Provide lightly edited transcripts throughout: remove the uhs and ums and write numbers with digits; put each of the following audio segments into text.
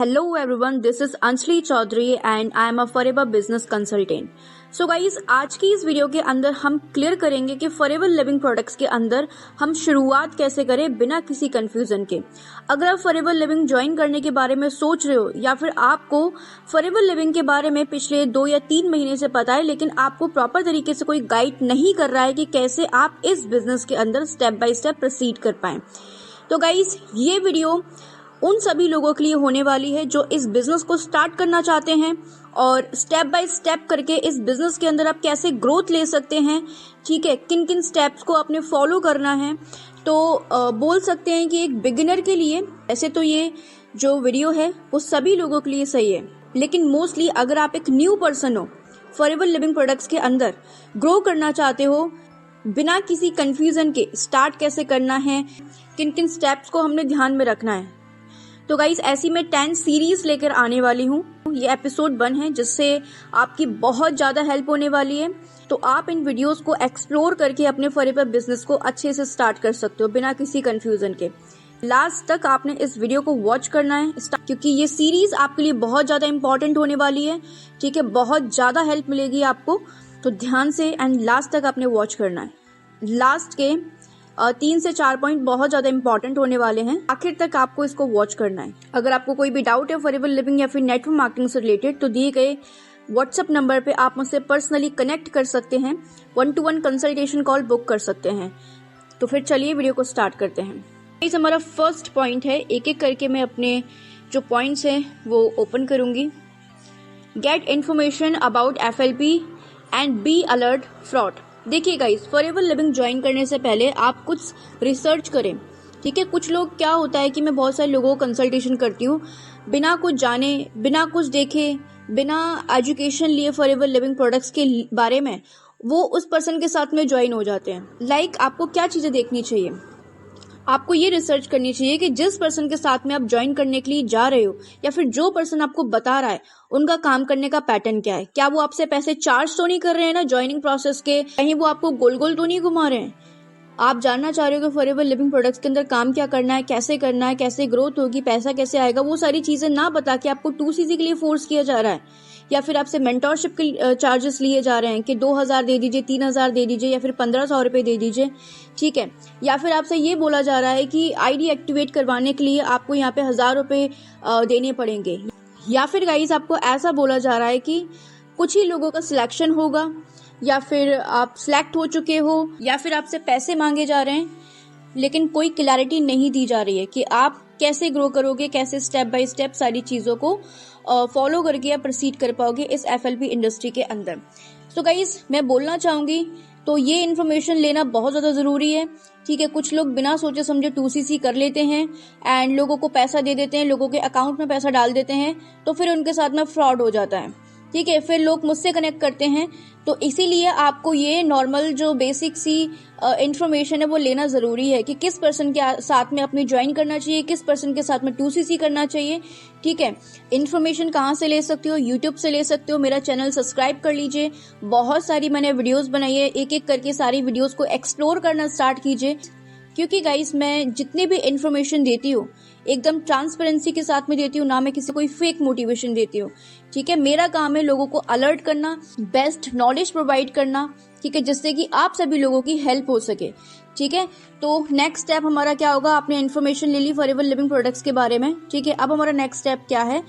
Hello everyone, this is Anjali Chaudhary and I am a Forever Business Consultant. So guys, आज की इस video के अंदर हम क्लियर करेंगे कि फॉरएवर लिविंग प्रोडक्ट्स के अंदर हम शुरुआत कैसे करें बिना किसी कंफ्यूजन के। अगर आप फॉरएवर लिविंग ज्वाइन करने के बारे में सोच रहे हो या फिर आपको फॉरएवर लिविंग के बारे में पिछले 2 या 3 महीने से पता है लेकिन आपको प्रॉपर तरीके से कोई गाइड नहीं कर रहा है कि कैसे आप इस बिजनेस के अंदर स्टेप बाय स्टेप प्रोसीड कर पाएं, तो गाइज ये वीडियो उन सभी लोगों के लिए होने वाली है जो इस बिजनेस को स्टार्ट करना चाहते हैं और स्टेप बाय स्टेप करके इस बिजनेस के अंदर आप कैसे ग्रोथ ले सकते हैं। ठीक है, किन किन स्टेप्स को आपने फॉलो करना है। तो बोल सकते हैं कि एक बिगिनर के लिए ऐसे तो ये जो वीडियो है वो सभी लोगों के लिए सही है, लेकिन मोस्टली अगर आप एक न्यू पर्सन हो, फॉरएवर लिविंग प्रोडक्ट्स के अंदर ग्रो करना चाहते हो, बिना किसी कंफ्यूजन के स्टार्ट कैसे करना है, किन किन स्टेप्स को हमने ध्यान में रखना है, तो गाइज ऐसी मैं 10 सीरीज लेकर आने वाली हूँ। ये एपिसोड 1 है जिससे आपकी बहुत ज्यादा हेल्प होने वाली है। तो आप इन वीडियोस को एक्सप्लोर करके अपने फॉरएवर बिजनेस को अच्छे से स्टार्ट कर सकते हो बिना किसी कंफ्यूजन के। लास्ट तक आपने इस वीडियो को वॉच करना है क्योंकि ये सीरीज आपके लिए बहुत ज्यादा इंपॉर्टेंट होने वाली है। ठीक है, बहुत ज्यादा हेल्प मिलेगी आपको, तो ध्यान से एंड लास्ट तक आपने वॉच करना है। लास्ट के 3 से 4 पॉइंट बहुत ज्यादा इंपॉर्टेंट होने वाले हैं, आखिर तक आपको इसको वॉच करना है। अगर आपको कोई भी डाउट है फॉरएवर लिविंग या फिर नेटवर्क मार्केटिंग से रिलेटेड, तो दिए गए व्हाट्सएप नंबर पे आप मुझसे पर्सनली कनेक्ट कर सकते हैं, 1-to-1 कंसल्टेशन कॉल बुक कर सकते हैं। तो फिर चलिए वीडियो को स्टार्ट करते हैं। इस हमारा फर्स्ट पॉइंट है, एक एक करके मैं अपने जो पॉइंट्स हैं वो ओपन करूंगी। Get information about FLP and be alert fraud. देखिए गाइस, फॉरएवर लिविंग ज्वाइन करने से पहले आप कुछ रिसर्च करें। ठीक है, कुछ लोग क्या होता है कि मैं बहुत सारे लोगों को कंसल्टेशन करती हूँ, बिना कुछ जाने, बिना कुछ देखे, बिना एजुकेशन लिए फॉरएवर लिविंग प्रोडक्ट्स के बारे में वो उस पर्सन के साथ में ज्वाइन हो जाते हैं। आपको क्या चीजें देखनी चाहिए, आपको ये रिसर्च करनी चाहिए कि जिस पर्सन के साथ में आप ज्वाइन करने के लिए जा रहे हो या फिर जो पर्सन आपको बता रहा है उनका काम करने का पैटर्न क्या है। क्या वो आपसे पैसे चार्ज तो नहीं कर रहे हैं ना ज्वाइनिंग प्रोसेस के, कहीं वो आपको गोल गोल तो नहीं घुमा रहे हैं। आप जानना चाह रहे हो कि फॉरएवर लिविंग प्रोडक्ट्स के अंदर काम क्या करना है, कैसे ग्रोथ होगी, पैसा कैसे आएगा, वो सारी चीजें ना बता के आपको 2CC के लिए फोर्स किया जा रहा है या फिर आपसे मेंटोरशिप के चार्जेस लिए जा रहे हैं कि 2000 दे दीजिए, 3000 दे दीजिए या फिर 1500 रुपए दे दीजिए। ठीक है, या फिर आपसे ये बोला जा रहा है कि आईडी एक्टिवेट करवाने के लिए आपको यहाँ पे 1000 रुपए देने पड़ेंगे, या फिर गाइस आपको ऐसा बोला जा रहा है कि कुछ ही लोगों का सिलेक्शन होगा या फिर आप सिलेक्ट हो चुके हो, या फिर आपसे पैसे मांगे जा रहे हैं लेकिन कोई क्लैरिटी नहीं दी जा रही है कि आप कैसे ग्रो करोगे, कैसे स्टेप बाय स्टेप सारी चीजों को फॉलो करके या प्रोसीड कर पाओगे इस FLP इंडस्ट्री के अंदर। तो गाइस मैं बोलना चाहूंगी, तो ये इन्फॉर्मेशन लेना बहुत ज्यादा जरूरी है। ठीक है, कुछ लोग बिना सोचे समझे 2CC कर लेते हैं एंड लोगों को पैसा दे देते हैं, लोगों के अकाउंट में पैसा डाल देते हैं, तो फिर उनके साथ में फ्रॉड हो जाता है। ठीक है, फिर लोग मुझसे कनेक्ट करते हैं, तो इसीलिए आपको ये नॉर्मल जो बेसिक सी इंफॉर्मेशन है वो लेना जरूरी है कि किस पर्सन के साथ में अपनी ज्वाइन करना चाहिए, किस पर्सन के साथ में 2CC करना चाहिए। ठीक है, इन्फॉर्मेशन कहाँ से ले सकते हो, यूट्यूब से ले सकते हो। मेरा चैनल सब्सक्राइब कर लीजिए, बहुत सारी मैंने वीडियोस बनाई है, एक एक करके सारी वीडियोस को एक्सप्लोर करना स्टार्ट कीजिए, क्योंकि गाइस मैं जितनी भी इन्फॉर्मेशन देती हूँ एकदम ट्रांसपेरेंसी के साथ में देती हूँ, ना मैं किसी कोई फेक मोटिवेशन देती हूँ। ठीक है, मेरा काम है लोगों को अलर्ट करना, बेस्ट नॉलेज प्रोवाइड करना, ठीक है, जिससे कि आप सभी लोगों की हेल्प हो सके। ठीक है, तो नेक्स्ट स्टेप हमारा क्या होगा, आपने इन्फॉर्मेशन ले ली फॉरएवर लिविंग प्रोडक्ट्स के बारे में। ठीक है, अब हमारा नेक्स्ट स्टेप क्या है,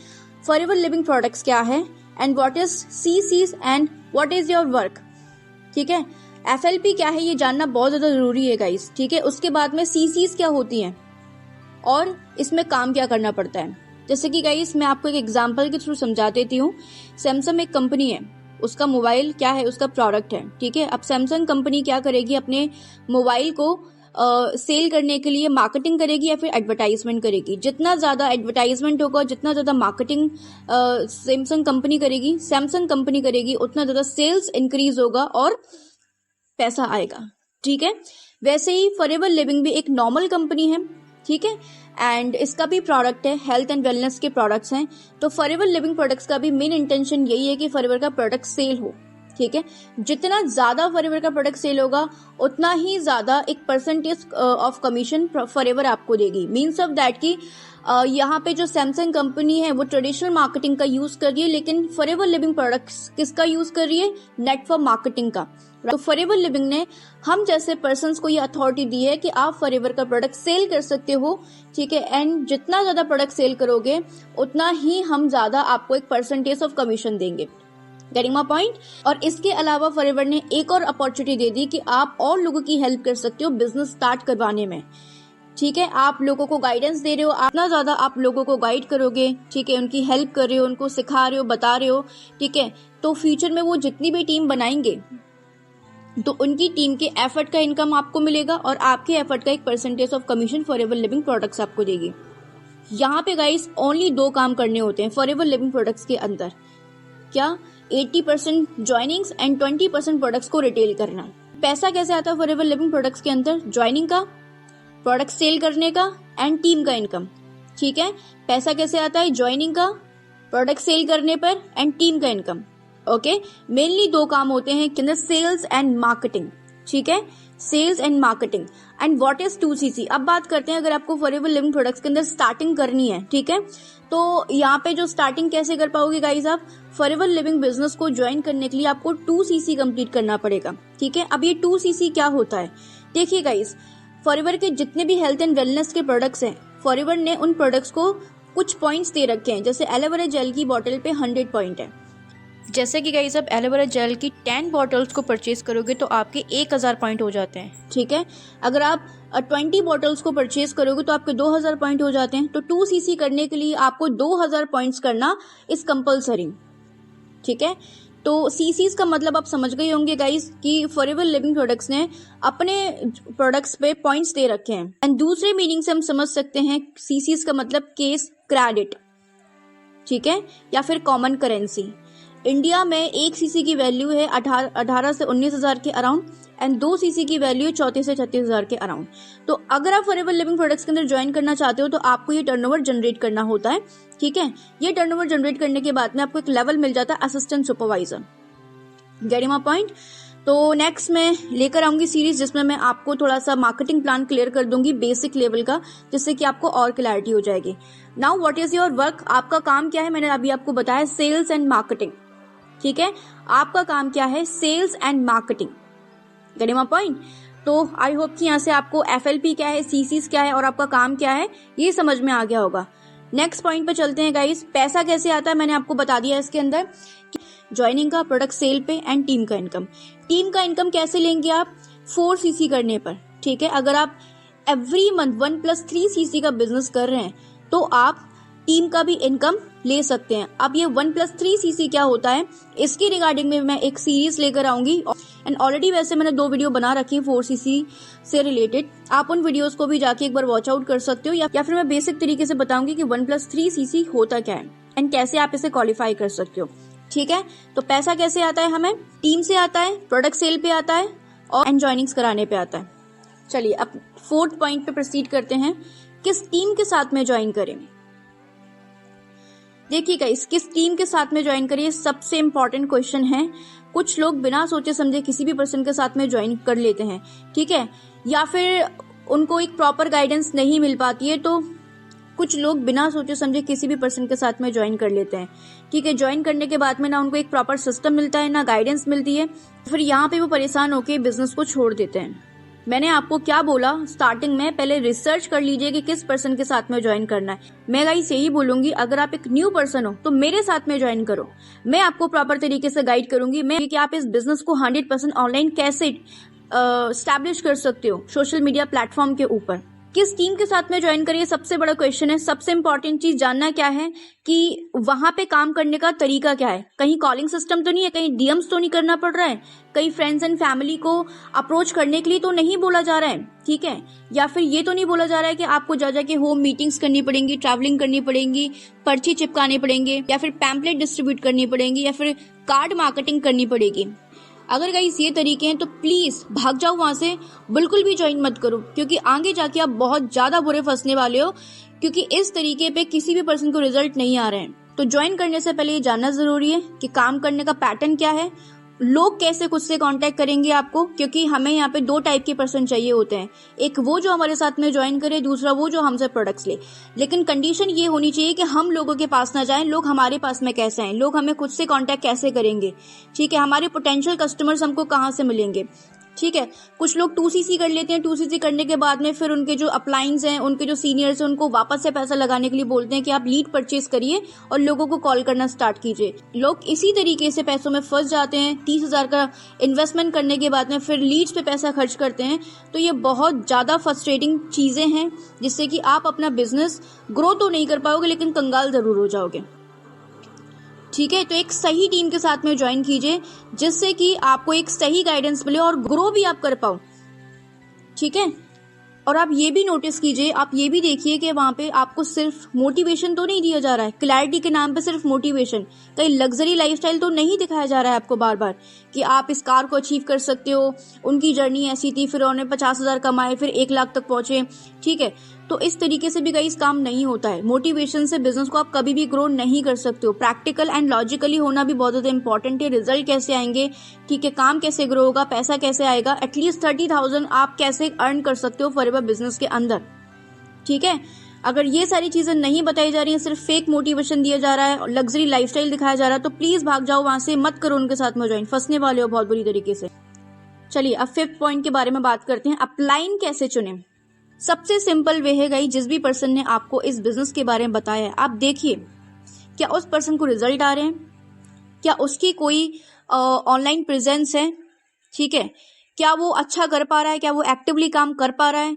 फॉरएवर लिविंग प्रोडक्ट्स क्या है and what is CCs and what is your work. ठीक है, FLP क्या है ये जानना बहुत ज्यादा जरूरी है गाइस। ठीक है, उसके बाद में CCs क्या होती हैं और इसमें काम क्या करना पड़ता है। जैसे कि गाइस मैं आपको एक एग्जांपल के थ्रू समझा देती हूँ। सैमसंग एक कंपनी है, उसका मोबाइल क्या है, उसका प्रोडक्ट है। ठीक है, अब सैमसंग कंपनी क्या करेगी, अपने मोबाइल को सेल करने के लिए मार्केटिंग करेगी या फिर एडवर्टाइजमेंट करेगी। जितना ज्यादा एडवर्टाइजमेंट होगा, जितना ज्यादा मार्केटिंग सैमसंग कंपनी करेगी, उतना ज्यादा सेल्स इंक्रीज होगा और पैसा आएगा। ठीक है, वैसे ही फॉरएवर लिविंग भी एक नॉर्मल कंपनी है। ठीक है, एंड इसका भी प्रोडक्ट है, हेल्थ एंड वेलनेस के प्रोडक्ट्स हैं। तो फॉरएवर लिविंग प्रोडक्ट्स का भी मेन इंटेंशन यही है कि फॉरएवर का प्रोडक्ट सेल हो। ठीक है, जितना ज्यादा फॉरएवर का प्रोडक्ट सेल होगा उतना ही ज्यादा एक परसेंटेज ऑफ कमीशन फॉरएवर आपको देगी। मीन्स ऑफ दैट कि यहाँ पे जो सैमसंग कंपनी है वो ट्रेडिशनल मार्केटिंग का यूज कर रही है, लेकिन फॉरएवर लिविंग प्रोडक्ट्स किसका यूज कर रही है? नेटवर्क मार्केटिंग का। तो फॉरएवर लिविंग ने हम जैसे पर्सन्स को ये अथॉरिटी दी है कि आप फॉरएवर का प्रोडक्ट सेल कर सकते हो, ठीक है। एंड जितना ज्यादा प्रोडक्ट सेल करोगे उतना ही हम ज्यादा आपको एक परसेंटेज ऑफ कमीशन देंगे। Getting my point? और इसके अलावा फॉरएवर ने एक और अपॉर्चुनिटी दे दी कि आप और लोगों की हेल्प कर सकते हो बिजनेस स्टार्ट करवाने में, ठीक है। आप लोगों को गाइडेंस दे रहे हो, इतना ज्यादा आप लोगों को गाइड करोगे, ठीक है, उनकी हेल्प कर रहे हो, उनको सिखा रहे हो, बता रहे हो, ठीक है। तो फ्यूचर में वो जितनी भी टीम बनाएंगे तो उनकी टीम के एफर्ट का इनकम आपको मिलेगा और आपके एफर्ट का एक percentage of commission forever living products आपको देगी। यहाँ पे गाइस ओनली 2 काम करने होते हैं फॉरएवर लिविंग प्रोडक्ट्स के अंदर। क्या? 80% ज्वाइनिंग्स एंड 20% प्रोडक्ट्स को रिटेल करना। पैसा कैसे आता है फॉरएवर लिविंग प्रोडक्ट्स के अंदर? ज्वाइनिंग का, प्रोडक्ट सेल करने का एंड टीम का इनकम, ठीक है। पैसा कैसे आता है? ज्वाइनिंग का, प्रोडक्ट सेल करने पर एंड टीम का इनकम। ओके, मेनली 2 काम होते हैं कि सेल्स एंड मार्केटिंग, ठीक है, sales and marketing. And what is 2cc? अब बात करते हैं अगर आपको फॉरएवर लिविंग प्रोडक्ट्स के अंदर स्टार्टिंग करनी है, ठीक है, तो यहाँ पे जो स्टार्टिंग कैसे कर पाओगे गाइज? आप फॉरएवर लिविंग बिजनेस को ज्वाइन करने के लिए आपको 2cc कंप्लीट करना पड़ेगा, ठीक है। अब ये 2cc क्या होता है? देखिए गाइज, फॉरएवर के जितने भी हेल्थ एंड वेलनेस के प्रोडक्ट्स हैं, फॉरएवर ने उन प्रोडक्ट्स को कुछ पॉइंट्स दे रखे हैं। जैसे एलोवेरा जेल की बॉटल पे 100 पॉइंट है। जैसे कि गाइस आप एलोवेरा जेल की 10 बॉटल्स को परचेज करोगे तो आपके 1000 पॉइंट हो जाते हैं, ठीक है। अगर आप 20 बॉटल्स को परचेज करोगे तो आपके 2000 पॉइंट हो जाते हैं। तो 2cc करने के लिए आपको 2000 पॉइंट्स करना इज कंपलसरी, ठीक है। तो सीसीज का मतलब आप समझ गए होंगे गाइस कि फॉरएवर लिविंग प्रोडक्ट्स ने अपने प्रोडक्ट्स पे पॉइंट्स दे रखे हैं। एंड दूसरे मीनिंग से हम समझ सकते हैं सीसीज का मतलब केस क्रेडिट, ठीक है, या फिर कॉमन करेंसी। इंडिया में 1 सीसी की वैल्यू है 18 से 19 हजार के अराउंड एंड 2 सीसी की वैल्यू 34 से 36 हजार के अराउंड। तो अगर आप फॉरएवर लिविंग प्रोडक्ट्स के अंदर ज्वाइन करना चाहते हो तो आपको ये टर्नओवर जनरेट करना होता है, ठीक है। ये टर्नओवर जनरेट करने के बाद में आपको एक लेवल मिल जाता है assistant supervisor. Getting my point? तो नेक्स्ट मैं लेकर आऊंगी सीरीज जिसमें मैं आपको थोड़ा सा मार्केटिंग प्लान क्लियर कर दूंगी बेसिक लेवल का, जिससे कि आपको और क्लैरिटी हो जाएगी। Now what is your work? आपका काम क्या है? मैंने अभी आपको बताया सेल्स एंड मार्केटिंग, ठीक है। आपका काम क्या है? Sales and marketing. Getting my point? तो आई होप कि यहाँ से आपको एफएलपी क्या है, सीसीज क्या है और आपका काम क्या है ये समझ में आ गया होगा। नेक्स्ट पॉइंट पे चलते हैं गाइस। पैसा कैसे आता है मैंने आपको बता दिया इसके अंदर, ज्वाइनिंग का, प्रोडक्ट सेल पे एंड टीम का इनकम। टीम का इनकम कैसे लेंगे आप? 4cc करने पर, ठीक है। अगर आप एवरी मंथ 1+3cc का बिजनेस कर रहे हैं तो आप टीम का भी इनकम ले सकते हैं। अब ये 1+3cc क्या होता है इसकी रिगार्डिंग में मैं एक सीरीज लेकर आऊंगी एंड ऑलरेडी वैसे मैंने 2 वीडियो बना रखी है 4cc से रिलेटेड। आप उन वीडियोस को भी जाके एक बार वॉच आउट कर सकते हो, या फिर मैं बेसिक तरीके से बताऊंगी कि 1+3cc होता क्या है एंड कैसे आप इसे क्वालिफाई कर सकते हो, ठीक है। तो पैसा कैसे आता है? हमें टीम से आता है, प्रोडक्ट सेल पे आता है और ज्वाइनिंग्स कराने पे आता है। चलिए अब 4th पॉइंट पे प्रोसीड करते हैं। किस टीम के साथ में ज्वाइन करें? देखिए गाइस, किस टीम के साथ में ज्वाइन करिए सबसे इंपॉर्टेंट क्वेश्चन है। कुछ लोग बिना सोचे समझे किसी भी पर्सन के साथ में ज्वाइन कर लेते हैं, ठीक है, या फिर उनको एक प्रॉपर गाइडेंस नहीं मिल पाती है तो कुछ लोग बिना सोचे समझे किसी भी पर्सन के साथ में ज्वाइन कर लेते हैं, ठीक है। ज्वाइन करने के बाद में ना उनको एक प्रॉपर सिस्टम मिलता है ना गाइडेंस मिलती है, फिर यहाँ पे वो परेशान होकर बिजनेस को छोड़ देते हैं। मैंने आपको क्या बोला स्टार्टिंग में, पहले रिसर्च कर लीजिए कि किस पर्सन के साथ में ज्वाइन करना है। मैं गाइस यही बोलूंगी, अगर आप एक न्यू पर्सन हो तो मेरे साथ में ज्वाइन करो। मैं आपको प्रॉपर तरीके से गाइड करूंगी मैं कि आप इस बिजनेस को 100% ऑनलाइन कैसे एस्टैब्लिश कर सकते हो सोशल मीडिया प्लेटफॉर्म के ऊपर। किस टीम के साथ में ज्वाइन करिए सबसे बड़ा क्वेश्चन है। सबसे इंपॉर्टेंट चीज जानना क्या है कि वहां पे काम करने का तरीका क्या है। कहीं कॉलिंग सिस्टम तो नहीं है, कहीं डीएम्स तो नहीं करना पड़ रहा है, कहीं फ्रेंड्स एंड फैमिली को अप्रोच करने के लिए तो नहीं बोला जा रहा है, ठीक है, या फिर ये तो नहीं बोला जा रहा है कि आपको जा जाके होम मीटिंग्स करनी पड़ेंगी, ट्रैवलिंग करनी पड़ेंगी, पर्ची चिपकाने पड़ेंगे, या फिर पैम्पलेट डिस्ट्रीब्यूट करनी पड़ेंगी, या फिर कार्ड मार्केटिंग करनी पड़ेगी। अगर गाइस ये तरीके हैं तो प्लीज भाग जाओ वहां से, बिल्कुल भी ज्वाइन मत करो, क्योंकि आगे जाके आप बहुत ज्यादा बुरे फंसने वाले हो, क्योंकि इस तरीके पे किसी भी पर्सन को रिजल्ट नहीं आ रहे हैं। तो ज्वाइन करने से पहले ये जानना जरूरी है कि काम करने का पैटर्न क्या है, लोग कैसे खुद से कांटेक्ट करेंगे आपको, क्योंकि हमें यहाँ पे 2 टाइप के पर्सन चाहिए होते हैं, एक वो जो हमारे साथ में ज्वाइन करे, दूसरा वो जो हमसे प्रोडक्ट्स ले। लेकिन कंडीशन ये होनी चाहिए कि हम लोगों के पास ना जाएं, लोग हमारे पास में कैसे आए, लोग हमें खुद से कांटेक्ट कैसे करेंगे, ठीक है, हमारे पोटेंशियल कस्टमर्स हमको कहाँ से मिलेंगे, ठीक है। कुछ लोग 2cc कर लेते हैं, 2cc करने के बाद में फिर उनके जो अपलाइंस हैं, उनके जो सीनियर्स हैं, उनको वापस से पैसा लगाने के लिए बोलते हैं कि आप लीड परचेज करिए और लोगों को कॉल करना स्टार्ट कीजिए। लोग इसी तरीके से पैसों में फंस जाते हैं। 30,000 का इन्वेस्टमेंट करने के बाद में फिर लीड्स पे पैसा खर्च करते हैं। तो ये बहुत ज्यादा फ्रस्ट्रेटिंग चीजें हैं, जिससे कि आप अपना बिजनेस ग्रो तो नहीं कर पाओगे, लेकिन कंगाल जरूर हो जाओगे, ठीक है। तो एक सही टीम के साथ में ज्वाइन कीजिए, जिससे कि आपको एक सही गाइडेंस मिले और ग्रो भी आप कर पाओ, ठीक है। और आप ये भी नोटिस कीजिए, आप ये भी देखिए कि वहां पे आपको सिर्फ मोटिवेशन तो नहीं दिया जा रहा है, क्लैरिटी के नाम पे सिर्फ मोटिवेशन, कहीं लग्जरी लाइफस्टाइल तो नहीं दिखाया जा रहा है आपको बार बार कि आप इस कार को अचीव कर सकते हो, उनकी जर्नी ऐसी थी, फिर उन्होंने 50,000 कमाए, फिर 1 लाख तक पहुंचे, ठीक है। तो इस तरीके से भी गाइस काम नहीं होता है। मोटिवेशन से बिजनेस को आप कभी भी ग्रो नहीं कर सकते हो। प्रैक्टिकल एंड लॉजिकली होना भी बहुत ज्यादा इंपॉर्टेंट है। रिजल्ट कैसे आएंगे, ठीक है, काम कैसे ग्रो होगा, पैसा कैसे आएगा, एटलीस्ट 30,000 आप कैसे अर्न कर सकते हो फॉरएवर बिजनेस के अंदर, ठीक है। अगर ये सारी चीजें नहीं बताई जा रही है, सिर्फ फेक मोटिवेशन दिया जा रहा है और लग्जरी लाइफस्टाइल दिखाया जा रहा है, तो प्लीज भाग जाओ वहां से, मत करो उनके साथ में ज्वाइन, फंसने वाले हो बहुत बुरी तरीके से। चलिए अब 5th पॉइंट के बारे में बात करते हैं, अपलाइन कैसे चुने। सबसे सिंपल वे है गाइस, जिस भी पर्सन ने आपको इस बिजनेस के बारे में बताया है, आप देखिए क्या उस पर्सन को रिजल्ट आ रहे हैं, क्या उसकी कोई ऑनलाइन प्रेजेंस है, ठीक है, क्या वो अच्छा कर पा रहा है, क्या वो एक्टिवली काम कर पा रहा है,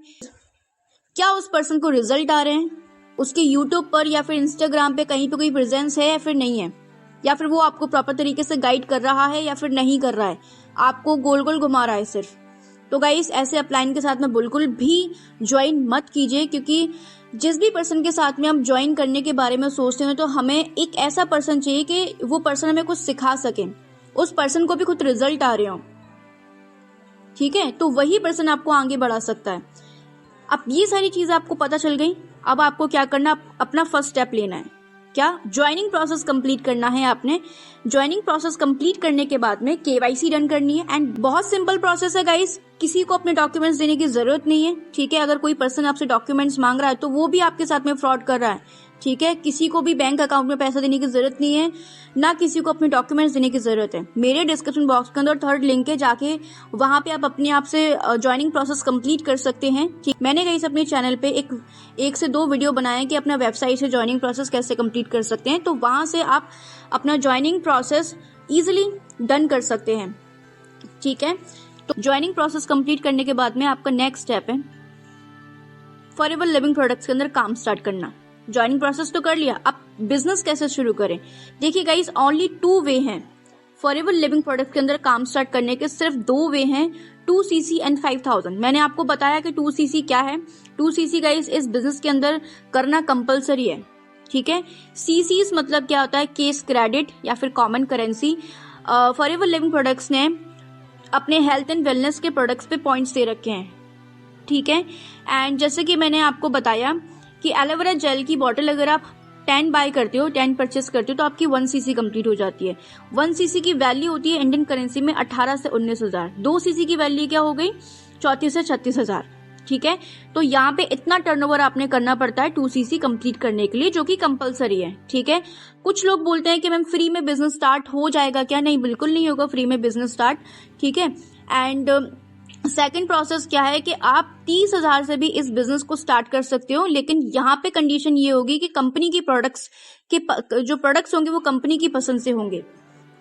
क्या उस पर्सन को रिजल्ट आ रहे हैं, उसके यूट्यूब पर या फिर इंस्टाग्राम पे कहीं पे कोई प्रेजेंस है या फिर नहीं है, या फिर वो आपको प्रॉपर तरीके से गाइड कर रहा है या फिर नहीं कर रहा है, आपको गोल गोल घुमा रहा है सिर्फ। तो गाइस ऐसे अपलाइन के साथ में बिल्कुल भी ज्वाइन मत कीजिए, क्योंकि जिस भी पर्सन के साथ में हम ज्वाइन करने के बारे में सोचते हैं, तो हमें एक ऐसा पर्सन चाहिए कि वो पर्सन हमें कुछ सिखा सके, उस पर्सन को भी खुद रिजल्ट आ रहे हो, ठीक है, तो वही पर्सन आपको आगे बढ़ा सकता है। अब ये सारी चीजें आपको पता चल गई, अब आपको क्या करना, अपना फर्स्ट स्टेप लेना है, क्या ज्वाइनिंग प्रोसेस कंप्लीट करना है आपने। ज्वाइनिंग प्रोसेस कंप्लीट करने के बाद में केवाईसी रन करनी है, एंड बहुत सिंपल प्रोसेस है गाइस, किसी को अपने डॉक्यूमेंट्स देने की जरूरत नहीं है, ठीक है। अगर कोई पर्सन आपसे डॉक्यूमेंट्स मांग रहा है तो वो भी आपके साथ में फ्रॉड कर रहा है, ठीक है। किसी को भी बैंक अकाउंट में पैसा देने की जरूरत नहीं है, ना किसी को अपने डॉक्यूमेंट्स देने की जरूरत है। मेरे डिस्क्रिप्शन बॉक्स के अंदर 3rd लिंक है, जाके वहां पे आप अपने आप से ज्वाइनिंग प्रोसेस कंप्लीट कर सकते हैं, ठीक। मैंने गाइस अपने चैनल पे एक से 2 वीडियो बनाए कि अपना वेबसाइट से ज्वाइनिंग प्रोसेस कैसे कंप्लीट कर सकते हैं, तो वहां से आप अपना ज्वाइनिंग प्रोसेस इजिली डन कर सकते हैं, ठीक है। तो ज्वाइनिंग प्रोसेस कंप्लीट करने के बाद में आपका नेक्स्ट स्टेप है फॉरएवर लिविंग प्रोडक्ट्स के अंदर काम स्टार्ट करना। ज्वाइनिंग प्रोसेस तो कर लिया, अब बिजनेस कैसे शुरू करें। देखिए गाइस, ओनली 2 वे हैं फॉरएवर लिविंग प्रोडक्ट के अंदर काम स्टार्ट करने के, सिर्फ 2 वे हैं, 2cc एंड 5,000। मैंने आपको बताया कि 2cc क्या है। 2cc गाइस इस बिजनेस के अंदर करना कंपलसरी है, ठीक है। सीसीस मतलब क्या होता है, केस क्रेडिट या फिर common currency. Forever living products ने अपने हेल्थ एंड वेलनेस के प्रोडक्ट्स पे पॉइंट्स दे रखे हैं, ठीक है। एंड जैसे कि मैंने आपको बताया कि एलोवेरा जेल की बोतल अगर आप 10 बाय करते हो, 10 परचेस करते हो, तो आपकी 1cc कंप्लीट हो जाती है। 1cc की वैल्यू होती है इंडियन करेंसी में 18 से 19,000। 2cc की वैल्यू क्या हो गई, 34 से 36,000, ठीक है। तो यहाँ पे इतना टर्नओवर आपने करना पड़ता है 2cc कंप्लीट करने के लिए, जो कि कंपलसरी है, ठीक है। कुछ लोग बोलते हैं कि मैम फ्री में बिजनेस स्टार्ट हो जाएगा क्या, नहीं, बिल्कुल नहीं होगा फ्री में बिजनेस स्टार्ट, ठीक है। एंड सेकंड प्रोसेस क्या है कि आप 30,000 से भी इस बिजनेस को स्टार्ट कर सकते हो, लेकिन यहाँ पे कंडीशन ये होगी कि कंपनी की प्रोडक्ट्स के जो प्रोडक्ट्स होंगे वो कंपनी की पसंद से होंगे,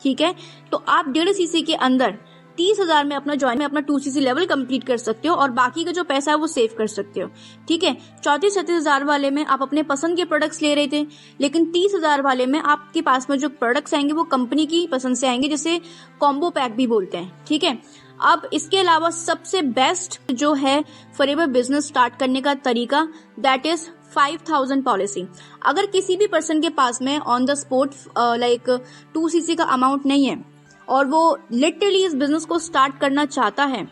ठीक है। तो आप 1.5cc के अंदर 30,000 में अपना 2cc लेवल कंप्लीट कर सकते हो और बाकी का जो पैसा है वो सेव कर सकते हो, ठीक है। 34-36,000 वाले में आप अपने पसंद के प्रोडक्ट्स ले रहे थे, लेकिन 30,000 वाले में आपके पास में जो प्रोडक्ट्स आएंगे वो कंपनी की पसंद से आएंगे, जिसे कॉम्बो पैक भी बोलते हैं, ठीक है। अब इसके अलावा सबसे बेस्ट जो है फॉरएवर बिजनेस स्टार्ट करने का तरीका, दैट इज 5,000 पॉलिसी। अगर किसी भी पर्सन के पास में on the spot like 2cc का अमाउंट नहीं है और वो लिटरली इस बिजनेस को स्टार्ट करना चाहता है,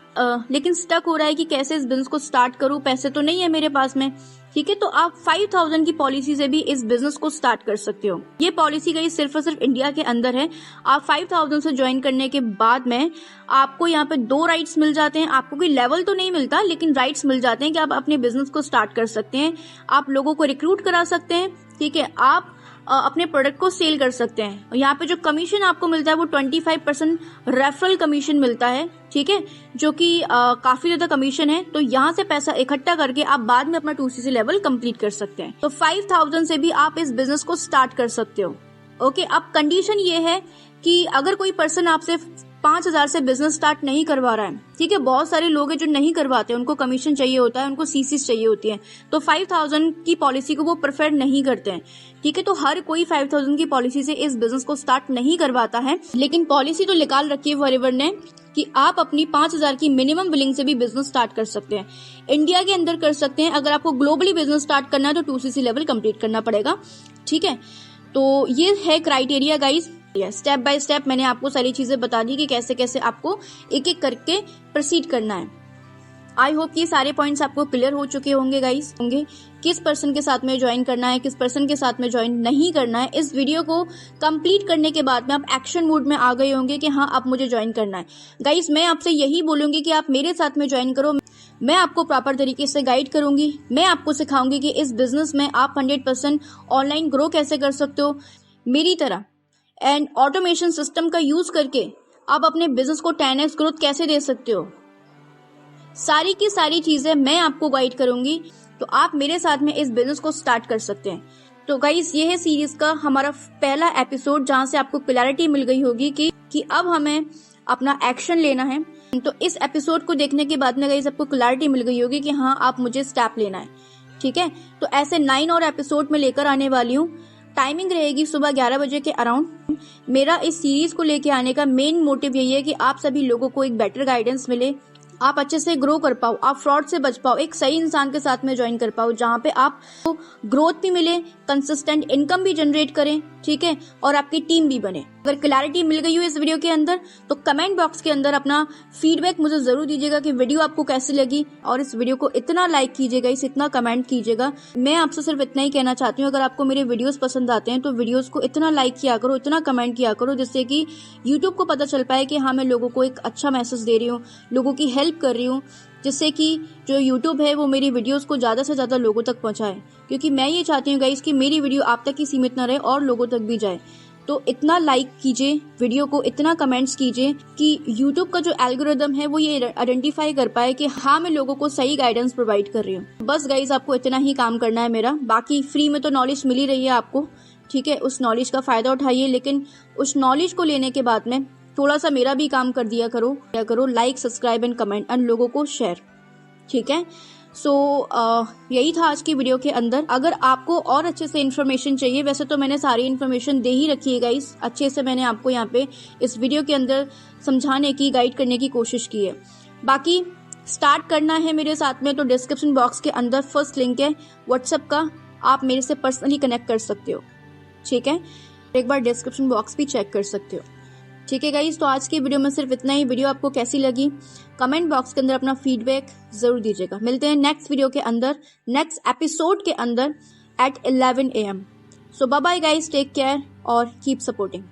लेकिन स्टक हो रहा है कि कैसे इस बिजनेस को स्टार्ट करूं, पैसे तो नहीं है मेरे पास में, ठीक है, तो आप 5000 की पॉलिसी से भी इस बिजनेस को स्टार्ट कर सकते हो। ये पॉलिसी गई सिर्फ और सिर्फ इंडिया के अंदर है। आप 5000 से ज्वाइन करने के बाद में आपको यहाँ पे 2 राइट्स मिल जाते हैं। आपको कोई लेवल तो नहीं मिलता, लेकिन राइट्स मिल जाते हैं कि आप अपने बिजनेस को स्टार्ट कर सकते हैं, आप लोगों को रिक्रूट करा सकते हैं, ठीक है, आप अपने प्रोडक्ट को सेल कर सकते हैं। यहाँ पे जो कमीशन आपको मिलता है वो 25% रेफरल कमीशन मिलता है, ठीक है, जो कि काफी ज्यादा कमीशन है। तो यहाँ से पैसा इकट्ठा करके आप बाद में अपना 2cc लेवल कंप्लीट कर सकते हैं। तो 5000 से भी आप इस बिजनेस को स्टार्ट कर सकते हो। ओके, अब कंडीशन ये है कि अगर कोई पर्सन आपसे 5000 से बिजनेस स्टार्ट नहीं करवा रहा है, ठीक है, बहुत सारे लोग हैं जो नहीं करवाते, उनको कमीशन चाहिए होता है, उनको सीसीस चाहिए होती है, तो 5000 की पॉलिसी को वो प्रेफर नहीं करते हैं, ठीक है। तो हर कोई 5000 की पॉलिसी से इस बिजनेस को स्टार्ट नहीं करवाता है, लेकिन पॉलिसी तो निकाल रखी है फॉरएवर ने कि आप अपनी 5000 की मिनिमम बिलिंग से भी बिजनेस स्टार्ट कर सकते हैं। इंडिया के अंदर कर सकते हैं। अगर आपको ग्लोबली बिजनेस स्टार्ट करना है तो 2cc लेवल कंप्लीट करना पड़ेगा, ठीक है। तो ये है criteria guys. Step by step मैंने आपको सारी चीजें बता दी कि कैसे कैसे आपको एक एक करके प्रोसीड करना है। आई होप ये सारे पॉइंट्स आपको क्लियर हो चुके होंगे गाइस, किस पर्सन के साथ में ज्वाइन करना है, किस पर्सन के साथ में ज्वाइन नहीं करना है। इस वीडियो को कंप्लीट करने के बाद में आप एक्शन मोड में आ गए होंगे कि हाँ अब मुझे ज्वाइन करना है। गाइस मैं आपसे यही बोलूंगी कि आप मेरे साथ में ज्वाइन करो। मैं आपको प्रॉपर तरीके से गाइड करूंगी। मैं आपको सिखाऊंगी कि इस बिजनेस में आप 100% ऑनलाइन ग्रो कैसे कर सकते हो मेरी तरह, एंड ऑटोमेशन सिस्टम का यूज करके आप अपने बिजनेस को 10x ग्रोथ कैसे दे सकते हो। सारी की सारी चीजें मैं आपको गाइड करूंगी, तो आप मेरे साथ में इस बिजनेस को स्टार्ट कर सकते हैं। तो गाइस ये है सीरीज का हमारा पहला एपिसोड, जहां से आपको क्लैरिटी मिल गई होगी कि अब हमें अपना एक्शन लेना है। तो इस एपिसोड को देखने के बाद में गाइस आपको क्लैरिटी मिल गई होगी कि हाँ आप मुझे स्टेप लेना है, ठीक है। तो ऐसे 9 और एपिसोड में लेकर आने वाली हूँ। टाइमिंग रहेगी सुबह 11 बजे के अराउंड। मेरा इस सीरीज को लेके आने का मेन मोटिव यही है कि आप सभी लोगों को एक बेटर गाइडेंस मिले, आप अच्छे से ग्रो कर पाओ, आप फ्रॉड से बच पाओ, एक सही इंसान के साथ में ज्वाइन कर पाओ, जहाँ पे आप ग्रोथ भी मिले, कंसिस्टेंट इनकम भी जनरेट करें, ठीक है, और आपकी टीम भी बने। अगर क्लैरिटी मिल गई हो इस वीडियो के अंदर तो कमेंट बॉक्स के अंदर अपना फीडबैक मुझे जरूर दीजिएगा कि वीडियो आपको कैसी लगी, और इस वीडियो को इतना लाइक कीजिएगा, इतना कमेंट कीजिएगा। मैं आपसे सिर्फ इतना ही कहना चाहती हूँ, अगर आपको मेरे वीडियोस पसंद आते हैं तो वीडियोस को इतना लाइक किया करो, इतना कमेंट किया करो, जिससे कि यूट्यूब को पता चल पाए कि हाँ मैं लोगों को एक अच्छा मैसेज दे रही हूँ, लोगों की हेल्प कर रही हूँ, जिससे कि जो यूट्यूब है वो मेरी वीडियोस को ज्यादा से ज्यादा लोगों तक पहुंचाए। क्योंकि मैं ये चाहती हूँ गाइस कि मेरी वीडियो आप तक ही सीमित न रहे और लोगों तक भी जाए। तो इतना लाइक कीजिए वीडियो को, इतना कमेंट्स कीजिए कि यूट्यूब का जो एल्गोरिदम है वो ये आइडेंटिफाई कर पाए कि हाँ मैं लोगों को सही गाइडेंस प्रोवाइड कर रही हूँ। बस गाइस आपको इतना ही काम करना है मेरा। बाकी फ्री में तो नॉलेज मिल ही रही है आपको, ठीक है, उस नॉलेज का फायदा उठाइए, लेकिन उस नॉलेज को लेने के बाद में थोड़ा सा मेरा भी काम कर दिया करो, like subscribe and comment and लोगों को शेयर, ठीक है। सो यही था आज की वीडियो के अंदर। अगर आपको और अच्छे से इन्फॉर्मेशन चाहिए, वैसे तो मैंने सारी इन्फॉर्मेशन दे ही रखी है गाइस, अच्छे से मैंने आपको यहाँ पे इस वीडियो के अंदर समझाने की, गाइड करने की कोशिश की है। बाकी स्टार्ट करना है मेरे साथ में तो डिस्क्रिप्शन बॉक्स के अंदर फर्स्ट लिंक है व्हाट्सएप का, आप मेरे से पर्सनली कनेक्ट कर सकते हो, ठीक है। एक बार डिस्क्रिप्शन बॉक्स भी चेक कर सकते हो, ठीक है गाइस। तो आज की वीडियो में सिर्फ इतना ही। वीडियो आपको कैसी लगी कमेंट बॉक्स के अंदर अपना फीडबैक जरूर दीजिएगा। मिलते हैं नेक्स्ट वीडियो के अंदर, नेक्स्ट एपिसोड के अंदर at 11 AM। So bye bye guys, take care और कीप सपोर्टिंग।